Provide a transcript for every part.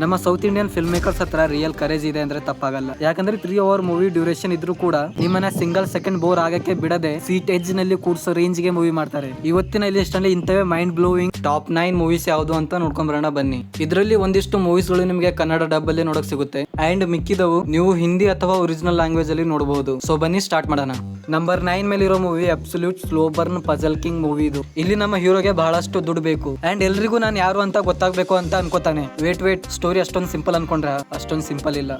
ನಮ್ಮ south Indian film makers ಹತ್ರ real courage ಇದೆ ಅಂದ್ರೆ ತಪ್ಪಾಗಲ್ಲ. ಯಾಕಂದ್ರೆ 3 ಅವರ್ ಮೂವಿ ಡ್ಯೂರೇಷನ್ ಇದ್ರೂ ಕೂಡ ನಿಮ್ಮನ್ನ ಸಿಂಗಲ್ ಸೆಕೆಂಡ್ ಬೋರ್ ಆಗಕ್ಕೆ ಬಿಡದೆ ಸೀಟ್ ಎಡ್ಜ್ ನಲ್ಲಿ ಕೂರ್ಸೋ ರೇಂಜ್ ಗೆ ಮೂವಿ ಮಾಡ್ತಾರೆ. ಇವತ್ತಿನ ಲಿಸ್ಟ್ ಅಲ್ಲಿ ಇಂತವೇ ಮೈಂಡ್ ಬ್ಲೋವಿಂಗ್ ಟಾಪ್ 9 ಮೂವೀಸ್ ಯಾವ್ದು ಅಂತ ನೋಡ್ಕೊಂಡ್ ಬರೋಣ ಬನ್ನಿ. ಇದರಲ್ಲಿ ಒಂದಿಷ್ಟು ಮೂವೀಸ್ ಗಳು ನಿಮಗೆ ಕನ್ನಡ ಡಬ್ ಅಲ್ಲಿ ನೋಡಕ್ ಸಿಗುತ್ತೆ ಅಂಡ್ ಮಿಕ್ಕಿದವು ನೀವು ಹಿಂದಿ ಅಥವಾ ಒರಿಜಿನಲ್ ಲ್ಯಾಂಗ್ವೇಜ್ ಅಲ್ಲಿ ನೋಡಬಹುದು. ಸೊ ಬನ್ನಿ ಸ್ಟಾರ್ಟ್ ಮಾಡೋಣ. ನಂಬರ್ 9 ಮೇಲೆ ಇರೋ movie absolute slow burn puzzling movie. ಇದು ಇಲ್ಲಿ ನಮ್ಮ ಹೀರೋಗೆ ಬಹಳಷ್ಟು ದುಡ್ಡು ಬೇಕು ಅಂಡ್ ಎಲ್ರಿಗೂ ನಾನು ಯಾರು ಅಂತ ಗೊತ್ತಾಗ್ಬೇಕು ಅಂತ ಅನ್ಕೋತಾನೆ. ವೇಟ್ ಸ್ಟೋರಿ ಅಷ್ಟೊಂದು ಸಿಂಪಲ್ ಅನ್ಕೊಂಡ್ರ ಅಷ್ಟೊಂದು ಸಿಂಪಲ್ ಇಲ್ಲ.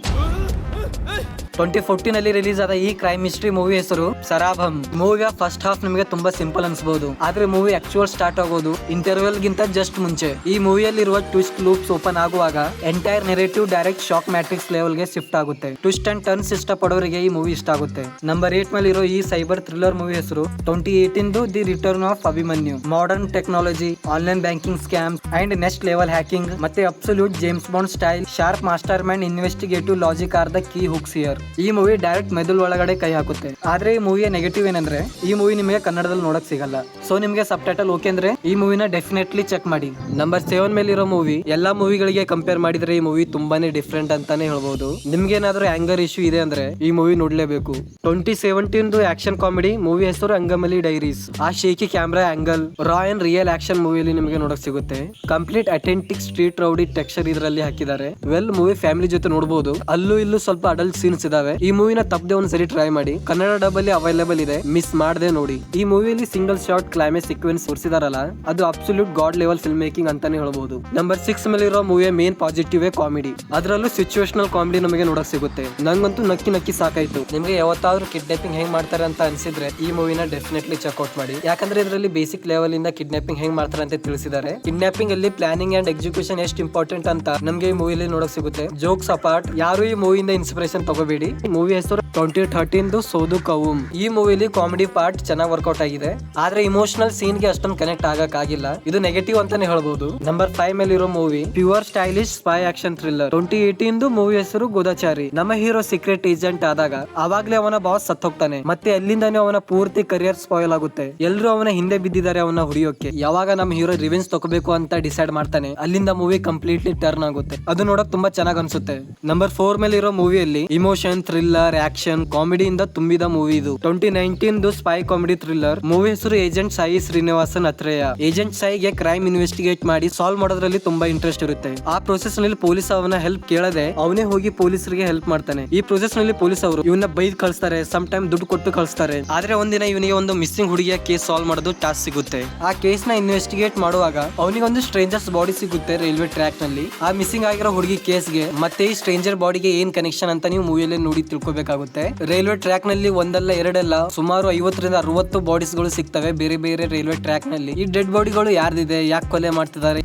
2014 ಅಲ್ಲಿ ರಿಲೀಸ್ ಆದ ಈ ಕ್ರೈಮ್ ಮಿಸ್ಟ್ರಿ ಮೂವಿ ಹೆಸರು ಸರಾಭಂ. ಮೂವಿಯ ಫಸ್ಟ್ ಹಾಫ್ ನಿಮಗೆ ತುಂಬಾ ಸಿಂಪಲ್ ಅನ್ಸಬಹುದು, ಆದ್ರೆ ಮೂವಿ ಆಕ್ಚುಯಲ್ ಸ್ಟಾರ್ಟ್ ಆಗೋದು ಇಂಟರ್ವೆಲ್ ಗಿಂತ ಜಸ್ಟ್ ಮುಂಚೆ. ಈ ಮೂವಿಯಲ್ಲಿರುವ ಟ್ವಿಸ್ಟ್ ಲೂಪ್ಸ್ ಓಪನ್ ಆಗುವಾಗ entire narrative direct shock matrix level ಗೆ ಶಿಫ್ಟ್ ಆಗುತ್ತೆ. ಟ್ವಿಸ್ಟ್ ಅಂಡ್ ಟರ್ನ್ಸ್ ಇಷ್ಟಪಡೋರಿಗೆ ಈ ಮೂವಿ ಇಷ್ಟ ಆಗುತ್ತೆ. ನಂಬರ್ 8 ಮೇಲೆ ಇರೋ ಈ ಸೈಬರ್ ಥ್ರಿಲ್ಲರ್ ಮೂವಿ ಹೆಸರು 2018 the return of Abhimanyu. Modern technology, online banking scams and next level hacking ಮತ್ತೆ absolute James Bond style sharp mastermind investigative logic are the key hooks here. ಈ movie direct ಮೆದುಳು ಒಳಗಡೆ ಕೈ ಹಾಕುತ್ತೆ. ಆದ್ರೆ ಈ ಮೂವಿಯ negative ಏನಂದ್ರೆ ಈ ಮೂವಿ ನಿಮಗೆ ಕನ್ನಡದಲ್ಲಿ ನೋಡಕ್ ಸಿಗಲ್ಲ. ಸೊ ನಿಮಗೆ ಸಬ್ ಟೈಟಲ್ ಓಕೆ ಅಂದ್ರೆ ಈ ಮೂವಿನ ಡೆಫಿನೆಟ್ಲಿ ಚೆಕ್ ಮಾಡಿ. ನಂಬರ್ 7 ಮೇಲೆ ಇರೋ ಮೂವಿ ಎಲ್ಲಾ ಮೂವಿಗಳಿಗೆ ಕಂಪೇರ್ ಮಾಡಿದ್ರೆ ಈ ಮೂವಿ ತುಂಬಾನೇ ಡಿಫ್ರೆಂಟ್ ಅಂತಾನೆ ಹೇಳ್ಬಹುದು. ನಿಮ್ಗೆ ಏನಾದ್ರೂ ಆಂಗರ್ ಇಶ್ಯೂ ಇದೆ ಅಂದ್ರೆ ಈ ಮೂವಿ ನೋಡ್ಲೇಬೇಕು. 2017 ಆಕ್ಷನ್ ಕಾಮಿಡಿ ಮೂವಿ ಹೆಸರು ಅಂಗಮಲಿ ಡೈರೀಸ್. ಆ shaky camera angle raw and real action ಮೂವಿಯಲ್ಲಿ ನಿಮಗೆ ನೋಡಕ್ ಸಿಗುತ್ತೆ. Complete authentic street rowdy texture ಇದರಲ್ಲಿ ಹಾಕಿದ್ದಾರೆ. ವೆಲ್ ಮೂವಿ ಫ್ಯಾಮಿಲಿ ಜೊತೆ ನೋಡಬಹುದು. ಅಲ್ಲೂ ಇಲ್ಲೂ ಸ್ವಲ್ಪ ಅಡಲ್ಟ್ ಸೀನ್ಸ್ ಇದಾವೆ. ಈ ಮೂವಿನ ತಪ್ಪದೆ ಒಂದ್ಸರಿ ಟ್ರೈ ಮಾಡಿ. ಕನ್ನಡ ಡಬ್ ಅಲ್ಲಿ ಅವೈಲೇಬಲ್ ಇದೆ, ಮಿಸ್ ಮಾಡದೆ ನೋಡಿ. ಈ ಮೂವಿಯಲ್ಲಿ ಸಿಂಗಲ್ ಶಾಟ್ ಕ್ಲೈಮ್ಯಾಕ್ಸ್ ಸೀಕ್ವೆನ್ಸ್ ತೋರಿಸಿದಾರಲ್ಲ ಅದು absolute god level film making ಅಂತಾನೆ ಹೇಳ್ಬಹುದು. ನಂಬರ್ 6 ಮೇಲೆ ಇರೋ ಮೂವಿಯ ಮೇನ್ ಪಾಸಿಟಿವ್ ಕಾಮಿಡಿ. ಅದರಲ್ಲೂ ಸಿಚುವೇಶನಲ್ ಕಾಮಿಡಿ ನಮಗೆ ನೋಡಕ್ ಸಿಗುತ್ತೆ. ನಂಗಂತೂ ನಕ್ಕಿ ಸಾಕಾಯ್ತು. ನಿಮ್ಗೆ ಯಾವತ್ತಾದ್ರೂ ಕಿಡ್ನಾಪಿಂಗ್ ಹೆಂಗ್ ಮಾಡ್ತಾರೆ ಅಂತ ಅನ್ಸಿದ್ರೆ ಈ ಮೂವಿನ ಡೆಫಿನೆಟ್ಲಿ ಚೆಕ್ಔಟ್ ಮಾಡಿ. ಯಾಕಂದ್ರೆ ಇದರಲ್ಲಿ ಬೇಸಿಕ್ ಲೆವೆಲ್ ಇಂದ ಕಿಡ್ನಾಪಿಂಗ್ ಹೆಂಗ್ ಮಾಡ್ತಾರೆ ಅಂತ ತಿಳಿಸಿದ್ದಾರೆ. ಕಿಡ್ನಾಪಿಂಗ್ ಅಲ್ಲಿ ಪ್ಲಾನಿಂಗ್ ಅಂಡ್ ಎಕ್ಸಿಕ್ಯೂಷನ್ ಎಷ್ಟು ಇಂಪಾರ್ಟೆಂಟ್ ಅಂತ ನಮ್ಗೆ ಈ ಮೂವಿಲಿ ನೋಡಕ್ ಸಿಗುತ್ತೆ. ಜೋಕ್ಸ್ ಅಪಾರ್ಟ್, ಯಾರು ಈ ಮೂವಿಯಿಂದ ಇನ್ಸ್ಪಿರೇಷನ್ ತಗೋಬೇಡಿ. ಮೂವಿ ಹೆಸರು 2013 ಸೋದು ಕೌಮ್. ಈ ಮೂವಿಲಿ ಕಾಮಿಡಿ ಪಾರ್ಟ್ ಚೆನ್ನಾಗಿ ವರ್ಕೌಟ್ ಆಗಿದೆ, ಆದ್ರೆ ಇಮೋಷನಲ್ ಸೀನ್ ಗೆ ಅಷ್ಟೊಂದು ಕನೆಕ್ಟ್ ಆಗಕ್ ಆಗಿಲ್ಲ. ಇದು ನೆಗೆಟಿವ್ ಅಂತಾನೆ ಹೇಳ್ಬಹುದು. ನಂಬರ್ 5 ಮೇಲೆ ಇರೋ movie pure stylish spy action thriller. 2018 movie ಹೆಸರು ಗೋದಾಚಾರಿ. ನಮ್ಮ ಹೀರೋ ಸೀಕ್ರೆಟ್ ಏಜೆಂಟ್ ಆದಾಗ ಅವಾಗ್ಲೇ ಅವನ ಬಾಸ್ ಸತ್ ಹೋಗ್ತಾನೆ. ಮತ್ತೆ ಅಲ್ಲಿಂದಾನೇ ಅವನ ಪೂರ್ತಿ ಕರಿಯರ್ ಸ್ಪಾಯ್ಲ್ ಆಗುತ್ತೆ. ಎಲ್ರು ಅವನ ಹಿಂದೆ ಬಿದ್ದಿದ್ದಾರೆ ಅವನ ಹುಡಿಯೋಕೆ. ಯಾವಾಗ ನಮ್ಮ ಹೀರೋ ರಿವೆಂಜ್ ತಗೋಬೇಕು ಅಂತ ಡಿಸೈಡ್ ಮಾಡ್ತಾನೆ ಅಲ್ಲಿಂದ ಮೂವಿ ಕಂಪ್ಲೀಟ್ಲಿ ಟರ್ನ್ ಆಗುತ್ತೆ. ಅದು ನೋಡಕ್ ತುಂಬಾ ಚೆನ್ನಾಗ್ ಅನ್ಸುತ್ತೆ. ನಂಬರ್ 4 ಮೇಲೆ ಇರೋ ಮೂವಿಯಲ್ಲಿ ಇಮೋಷನ್, ಥ್ರಿಲ್ಲರ್, ಆಕ್ಷನ್, ಕಾಮಿಡಿಯಿಂದ ತುಂಬಿದ ಮೂವಿ ಇದು. 2019 ಸ್ಪೈ ಕಾಮಿಡಿ ಥ್ರಿಲ್ಲರ್. ಮೂವಿ ಹೆಸರು ಏಜೆಂಟ್ ಸಾಯಿ ಶ್ರೀನಿವಾಸನ್ ಅತ್ರೇಯ. ಏಜೆಂಟ್ ಸಾಯಿಗೆ ಕ್ರೈಮ್ ಇನ್ವೆಸ್ಟಿಗೇಟ್ ಮಾಡಿ ಸಾಲ್ವ್ ಮಾಡೋದ್ರಲ್ಲಿ ತುಂಬಾ ಇಂಟ್ರೆಸ್ಟ್ ಇರುತ್ತೆ. ಆ ಪ್ರೋಸೆಸ್ ನಲ್ಲಿ ಪೊಲೀಸ್ ಅವನ ಹೆಲ್ಪ್ ಕೇಳದೆ ಅವನೇ ಹೋಗಿ ಪೊಲೀಸರಿಗೆ ಹೆಲ್ಪ್ ಮಾಡ್ತಾನೆ. ಈ ಪ್ರೋಸೆಸ್ ನಲ್ಲಿ ಪೊಲೀಸ್ ಅವರು ಇವನ್ನ ಬೈದ್ ಕಳಿಸ್ತಾರೆ, ಸಮ್ ಟೈಮ್ ದುಡ್ಡು ಕೊಟ್ಟು ಕಳಿಸ್ತಾರೆ. ಆದ್ರೆ ಒಂದಿನ ಇವನಿಗೆ ಒಂದು ಮಿಸ್ಸಿಂಗ್ ಹುಡುಗಿಯ ಕೇಸ್ ಸಾಲ್ವ್ ಮಾಡೋದು ಟಾಸ್ಕ್ ಸಿಗುತ್ತೆ. ಆ ಕೇಸ್ ನ ಇನ್ವೆಸ್ಟಿಗೇಟ್ ಮಾಡುವಾಗ ಅವನಿಗೆ ಒಂದು ಸ್ಟ್ರೇಂಜರ್ಸ್ ಬಾಡಿ ಸಿಗುತ್ತೆ ರೈಲ್ವೆ ಟ್ರ್ಯಾಕ್ ನಲ್ಲಿ. ಆ ಮಿಸ್ಸಿಂಗ್ ಆಗಿರೋ ಹುಡುಗಿ ಕೇಸ್ಗೆ ಮತ್ತೆ ಈ ಸ್ಟ್ರೇಂಜರ್ ಬಾಡಿಗೆ ಏನ್ ಕನೆಕ್ಷನ್ ಅಂತ ನೀವು ಮೂವಿಯಲ್ಲಿ ನೋಡಿ ತಿಳ್ಕೊಬೇಕಾಗುತ್ತೆ. ರೈಲ್ವೆ ಟ್ರ್ಯಾಕ್ ನಲ್ಲಿ ಒಂದಲ್ಲ ಎರಡಲ್ಲ ಸುಮಾರು 50ರಿಂದ 60 ಬಾಡೀಸ್ ಗಳು ಸಿಗ್ತವೆ ಬೇರೆ ಬೇರೆ ರೈಲ್ವೆ ಟ್ರ್ಯಾಕ್ ನಲ್ಲಿ. ಈ ಡೆಡ್ ಬಾಡಿಗಳು ಯಾರ್ದಿದೆ, ಯಾಕೆ ಕೊಲೆ ಮಾಡ್ತಿದ್ದಾರೆ,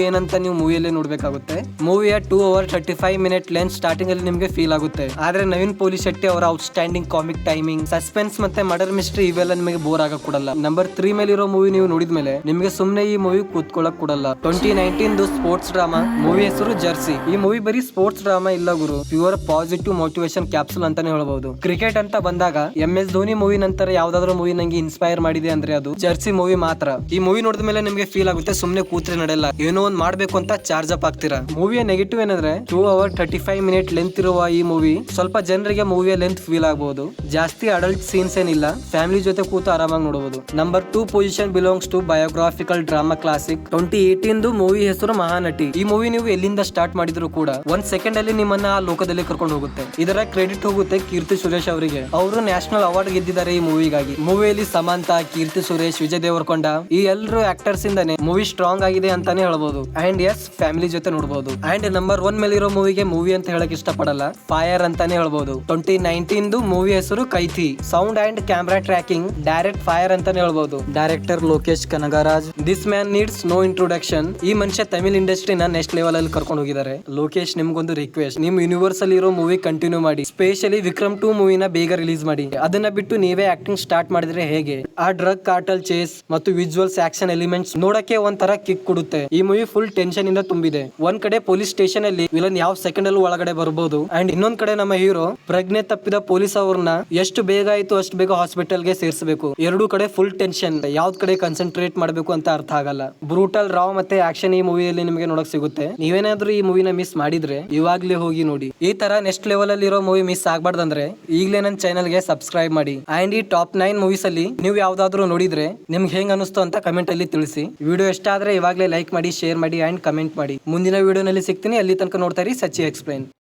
ಏನಂತ ನೀವು ಮೂವಿಯಲ್ಲಿ ನೋಡ್ಬೇಕಾಗುತ್ತೆ. ಮೂವಿಯ 2 hour 35 minute ಲೆಂತ್ ಸ್ಟಾರ್ಟಿಂಗ್ ಅಲ್ಲಿ ನಿಮ್ಗೆ ಫೀಲ್ ಆಗುತ್ತೆ. ಆದ್ರೆ ನವೀನ್ ಪೋಲಿ ಶೆಟ್ಟಿ ಅವರ ಔಟ್ಸ್ಟ್ಯಾಂಡಿಂಗ್ ಕಾಮಿಕ್ ಟೈಮಿಂಗ್, ಸಸ್ಪೆನ್ಸ್ ಮತ್ತೆ ಮರ್ಡರ್ ಮಿಸ್ಟ್ರಿ ಇವೆಲ್ಲ ನಿಮಗೆ ಬೋರ್ ಆಗಕ್ ಕೊಡಲ್ಲ. ನಂಬರ್ 3 ಮೇಲೆ ಇರೋ ಮೂವಿ ನೀವು ನೋಡಿದ್ಮೇಲೆ ನಿಮ್ಗೆ ಸುಮ್ನೆ ಈ ಮೂವಿ ಕೂತ್ಕೊಳ್ಳಕ್ ಕೊಡಲ್ಲ. 2019 ಸ್ಪೋರ್ಟ್ಸ್ ಡ್ರಾಮಾ ಮೂವಿ ಹೆಸರು ಜರ್ಸಿ. ಈ ಮೂವಿ ಬರೀ ಸ್ಪೋರ್ಟ್ಸ್ ಡ್ರಾಮಾ ಇಲ್ಲ ಗುರು, ಪ್ಯೂರ್ ಪಾಸಿಟಿವ್ ಮೋಟಿವೇಶನ್ ಕ್ಯಾಪ್ಸುಲ್ ಅಂತಾನೆ ಹೇಳ್ಬಹುದು. ಕ್ರಿಕೆಟ್ ಅಂತ ಬಂದಾಗ MS ಧೋನಿ ಮೂವಿ ನಂತರ ಯಾವ್ದಾದ್ರು ಮೂವಿ ನಂಗೆ ಇನ್ಸ್ಪೈರ್ ಮಾಡಿದೆ ಅಂದ್ರೆ ಅದು ಜರ್ಸಿ ಮೂವಿ ಮಾತ್ರ. ಈ ಮೂವಿ ನೋಡಿದ ಮೇಲೆ ನಿಮ್ಗೆ ಫೀಲ್ ಆಗುತ್ತೆ ಸುಮ್ನೆ ಕೂತ್ರೆ ನಡೆಯಲ್ಲ, ಏನೋ ಒಂದ್ ಮಾಡ್ಬೇಕು ಅಂತ ಚಾರ್ಜ್ ಅಪ್ ಆಗ್ತೀರಾ. ಮೂವಿಯ ನೆಗೆಟಿವ್ ಏನಂದ್ರೆ 2 hour 35 minute ಲೆಂತ್ ಇರುವ ಈ ಮೂವಿ ಸ್ವಲ್ಪ ಜನರಿಗೆ ಮೂವಿಯ ಲೆಂತ್ ಫೀಲ್ ಆಗಬಹುದು. ಜಾಸ್ತಿ ಅಡಲ್ಟ್ ಸೀನ್ಸ್ ಏನಿಲ್ಲ, ಫ್ಯಾಮಿಲಿ ಜೊತೆ ಕೂತು ಆರಾಮಾಗಿ ನೋಡಬಹುದು. Number 2 position belongs to biographical drama classic. 2018 movie ಹೆಸರು ಮಹಾನಟಿ. ಈ ಮೂವಿ ನೀವು ಎಲ್ಲಿಂದ ಸ್ಟಾರ್ಟ್ ಮಾಡಿದ್ರು ಕೂಡ 1 second ಅಲ್ಲಿ ನಿಮ್ಮನ್ನ ಆ ಲೋಕದಲ್ಲಿ ಕರ್ಕೊಂಡು ಹೋಗುತ್ತೆ. ಇದರ ಕ್ರೆಡಿಟ್ ಹೋಗುತ್ತೆ ಕೀರ್ತಿ ಸುರೇಶ್ ಅವರಿಗೆ. ಅವರು ನ್ಯಾಷನಲ್ ಅವಾರ್ಡ್ ಗೆದ್ದಿದ್ದಾರೆ ಈ ಮೂವಿಗಾಗಿ. ಮೂವಿಯಲ್ಲಿ ಸಮಂತಾ, ಕೀರ್ತಿ ಸುರೇಶ್, ವಿಜಯ್ ದೇವರಕೊಂಡ ಈ ಎಲ್ಲರೂ ಆಕ್ಟರ್ಸ್ ಇಂದಾನೆ ಮೂವಿ ಸ್ಟ್ರಾಂಗ್ ಆಗಿದೆ ಅಂತಾನೆ ಹೇಳ್ಬಹುದು. ಅಂಡ್ ಎಸ್ ಫ್ಯಾಮಿಲಿ ಜೊತೆ ನೋಡಬಹುದು. ಅಂಡ್ ನಂಬರ್ 1 ಮೇಲೆ ಇರೋ ಮೂವಿಗೆ ಮೂವಿ ಅಂತ ಹೇಳಕ್ ಇಷ್ಟಪಡಲ್ಲ, ಫೈರ್ ಅಂತಾನೆ ಹೇಳ್ಬಹುದು. 2019 ಮೂವಿ ಹೆಸರು Kaithi. Sound and camera tracking direct fire ಅಂತಾನೆ ಹೇಳ್ಬಹುದು. Director Lokesh Kanagaraj. This man needs no introduction. ಈ ಮನುಷ್ಯ ತಮಿಳ್ ಇಂಡಸ್ಟ್ರಿನ ನೆಕ್ಸ್ಟ್ ಲೆವೆಲ್ ಅಲ್ಲಿ ಕರ್ಕೊಂಡು ಹೋಗಿದ್ದಾರೆ. ಲೋಕೇಶ್ ನಿಮ್ಗೊಂದು ರಿಕ್ವೆಸ್ಟ್, ನಿಮ್ ಯೂನಿವರ್ಸ್ ಅಲ್ಲಿ ಇರೋ ಮೂವಿ ಕಂಟಿನ್ಯೂ ಮಾಡಿ. ಸ್ಪೆಷಲಿ ವಿಕ್ರಮ್ ವೆನಮ್ 2 ಮೂವಿನ ಬೇಗ ರಿಲೀಸ್ ಮಾಡಿ. ಅದನ್ನ ಬಿಟ್ಟು ನೀವೇ ಆಕ್ಟಿಂಗ್ ಸ್ಟಾರ್ಟ್ ಮಾಡಿದ್ರೆ ಹೇಗೆ? ಆ ಡ್ರಗ್ ಕಾರ್ಟಲ್ ಚೇಸ್ ಮತ್ತು ವಿಜುವಲ್ಸ್ ಆಕ್ಷನ್ ಎಲಿಮೆಂಟ್ಸ್ ನೋಡಕ್ಕೆ ಒಂಥರ ಕಿಕ್ ಕೊಡುತ್ತೆ. ಈ ಮೂವಿ ಫುಲ್ ಟೆನ್ಷನ್ ಇಂದ ತುಂಬಿದೆ. ಒಂದ್ ಕಡೆ ಪೊಲೀಸ್ ಸ್ಟೇಷನ್ ಅಲ್ಲಿ ವಿಲನ್ ಯಾವ ಸೆಕೆಂಡ್ ಅಲ್ಲೂ ಒಳಗಡೆ ಬರಬಹುದು, ಅಂಡ್ ಇನ್ನೊಂದ್ ಕಡೆ ನಮ್ಮ ಹೀರೋ ಪ್ರಜ್ಞೆ ತಪ್ಪಿದ ಪೊಲೀಸ್ ಅವ್ರನ್ನ ಎಷ್ಟು ಬೇಗ ಆಯ್ತು ಅಷ್ಟು ಬೇಗ ಹಾಸ್ಪಿಟಲ್ ಗೆ ಸೇರಿಸಬೇಕು. ಎರಡೂ ಕಡೆ ಫುಲ್ ಟೆನ್ಷನ್, ಯಾವ್ದ್ ಕಡೆ ಕಾನ್ಸಂಟ್ರೇಟ್ ಮಾಡಬೇಕು ಅಂತ ಅರ್ಥ ಆಗಲ್ಲ. ಬ್ರೂಟಲ್ ರಾವ್ ಮತ್ತೆ ಆಕ್ಷನ್ ಈ ಮೂವಿಯಲ್ಲಿ ನಿಮಗೆ ನೋಡಕ್ ಸಿಗುತ್ತೆ. ನೀವೇನಾದ್ರೂ ಈ ಮೂವಿನ ಮಿಸ್ ಮಾಡಿದ್ರೆ ಇವಾಗ್ಲೇ ಹೋಗಿ ನೋಡಿ. ಈ ತರ ನೆಕ್ಸ್ಟ್ ಲೆವೆಲ್ ಅಲ್ಲಿ ಇರೋ ಮೂವಿ ಮಿಸ್ ಆಗ್ಬಾರ್ದಂದ್ರೆ ಈಗಲೇ ನನ್ನ ಚಾನಲ್ ಗೆ ಸಬ್ಸ್ಕ್ರೈಬ್ ಮಾಡಿ. ಅಂಡ್ ಈ ಟಾಪ್ 9 ಮೂವೀಸ್ ಅಲ್ಲಿ ನೀವು ಯಾವ್ದಾದ್ರು ನೋಡಿದ್ರೆ ನಿಮ್ಗೆ ಹೆಂಗ್ ಅನಿಸ್ತು ಅಂತ ಕಮೆಂಟ್ ಅಲ್ಲಿ ತಿಳಿಸಿ. ವಿಡಿಯೋ ಇಷ್ಟ ಆದ್ರೆ ಇವಾಗಲೇ ಲೈಕ್ ಮಾಡಿ, ಶೇರ್ ಮಾಡಿ ಅಂಡ್ ಕಮೆಂಟ್ ಮಾಡಿ. ಮುಂದಿನ ವಿಡಿಯೋನಲ್ಲಿ ಸಿಗ್ತೀನಿ. ಅಲ್ಲಿ ತನಕ ನೋಡ್ತಾ ಇರಿ ಸಚ್ಚಿ ಎಕ್ಸ್ಪ್ಲೈನ್.